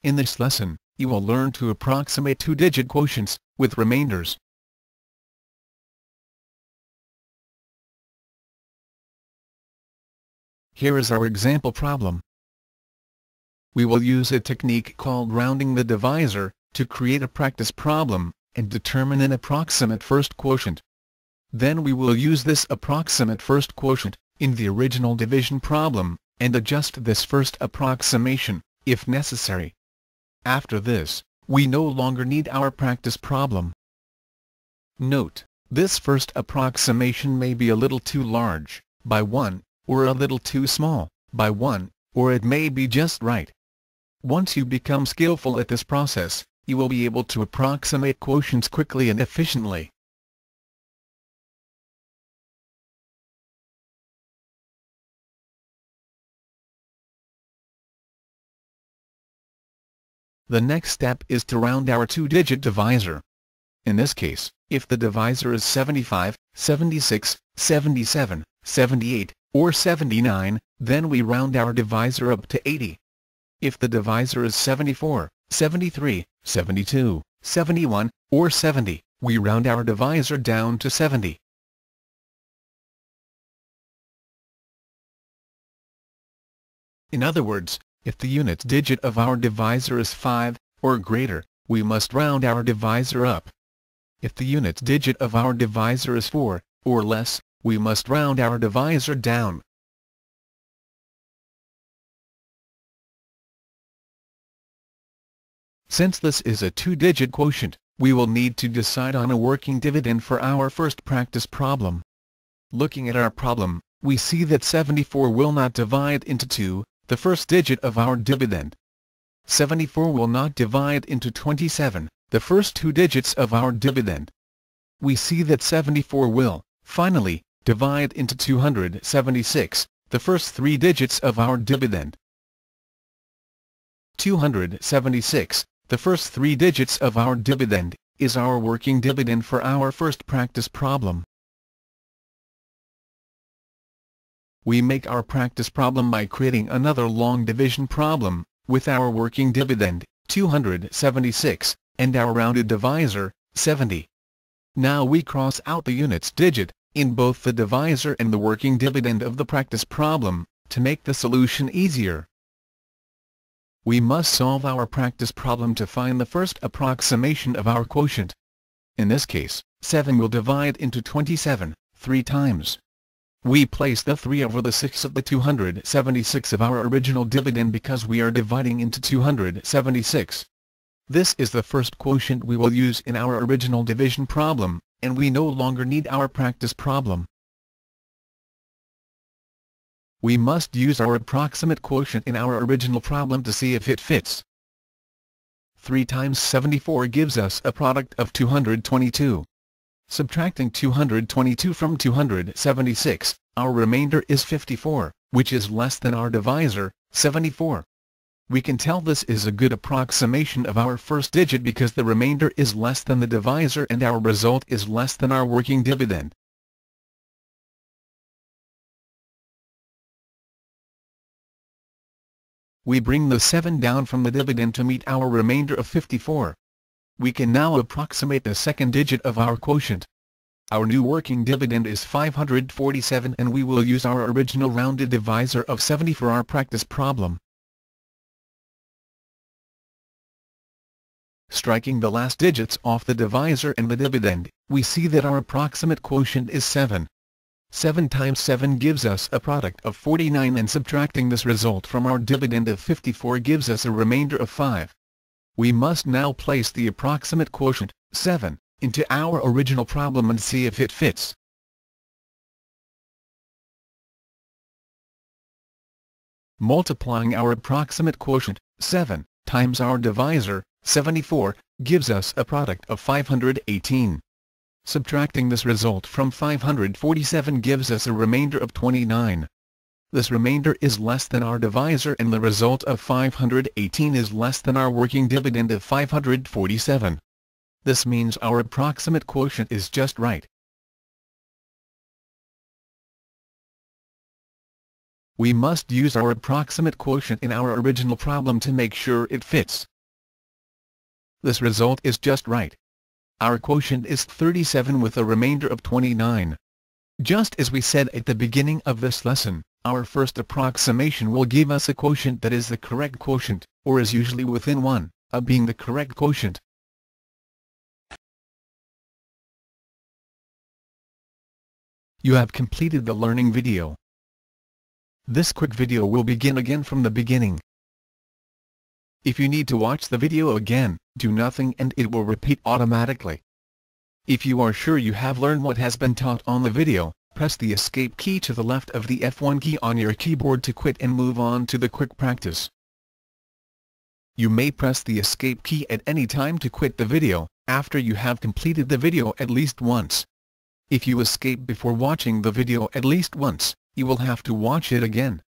In this lesson, you will learn to approximate two-digit quotients with remainders. Here is our example problem. We will use a technique called rounding the divisor to create a practice problem and determine an approximate first quotient. Then we will use this approximate first quotient in the original division problem and adjust this first approximation, if necessary. After this, we no longer need our practice problem. Note, this first approximation may be a little too large, by 1, or a little too small, by 1, or it may be just right. Once you become skillful at this process, you will be able to approximate quotients quickly and efficiently. The next step is to round our two-digit divisor. In this case, if the divisor is 75, 76, 77, 78, or 79, then we round our divisor up to 80. If the divisor is 74, 73, 72, 71, or 70, we round our divisor down to 70. In other words, if the unit digit of our divisor is 5, or greater, we must round our divisor up. If the unit digit of our divisor is 4, or less, we must round our divisor down. Since this is a two-digit quotient, we will need to decide on a working dividend for our first practice problem. Looking at our problem, we see that 74 will not divide into 2, the first digit of our dividend. 74 will not divide into 27, the first two digits of our dividend. We see that 74 will, finally, divide into 276, the first three digits of our dividend. 276, the first three digits of our dividend, is our working dividend for our first practice problem. We make our practice problem by creating another long division problem, with our working dividend, 276, and our rounded divisor, 70. Now we cross out the units digit, in both the divisor and the working dividend of the practice problem, to make the solution easier. We must solve our practice problem to find the first approximation of our quotient. In this case, 7 will divide into 27, 3 times. We place the 3 over the 6 of the 276 of our original dividend because we are dividing into 276. This is the first quotient we will use in our original division problem, and we no longer need our practice problem. We must use our approximate quotient in our original problem to see if it fits. 3 times 74 gives us a product of 222. Subtracting 222 from 276, our remainder is 54, which is less than our divisor, 74. We can tell this is a good approximation of our first digit because the remainder is less than the divisor and our result is less than our working dividend. We bring the 7 down from the dividend to meet our remainder of 54. We can now approximate the second digit of our quotient. Our new working dividend is 547 and we will use our original rounded divisor of 70 for our practice problem. Striking the last digits off the divisor and the dividend, we see that our approximate quotient is 7. 7 times 7 gives us a product of 49 and subtracting this result from our dividend of 54 gives us a remainder of 5. We must now place the approximate quotient, 7, into our original problem and see if it fits. Multiplying our approximate quotient, 7, times our divisor, 74, gives us a product of 518. Subtracting this result from 547 gives us a remainder of 29. This remainder is less than our divisor and the result of 518 is less than our working dividend of 547. This means our approximate quotient is just right. We must use our approximate quotient in our original problem to make sure it fits. This result is just right. Our quotient is 37 with a remainder of 29. Just as we said at the beginning of this lesson, our first approximation will give us a quotient that is the correct quotient, or is usually within 1 of being the correct quotient. You have completed the learning video. This quick video will begin again from the beginning. If you need to watch the video again, do nothing and it will repeat automatically. If you are sure you have learned what has been taught on the video, press the escape key to the left of the F1 key on your keyboard to quit and move on to the quick practice. You may press the escape key at any time to quit the video, after you have completed the video at least once. If you escape before watching the video at least once, you will have to watch it again.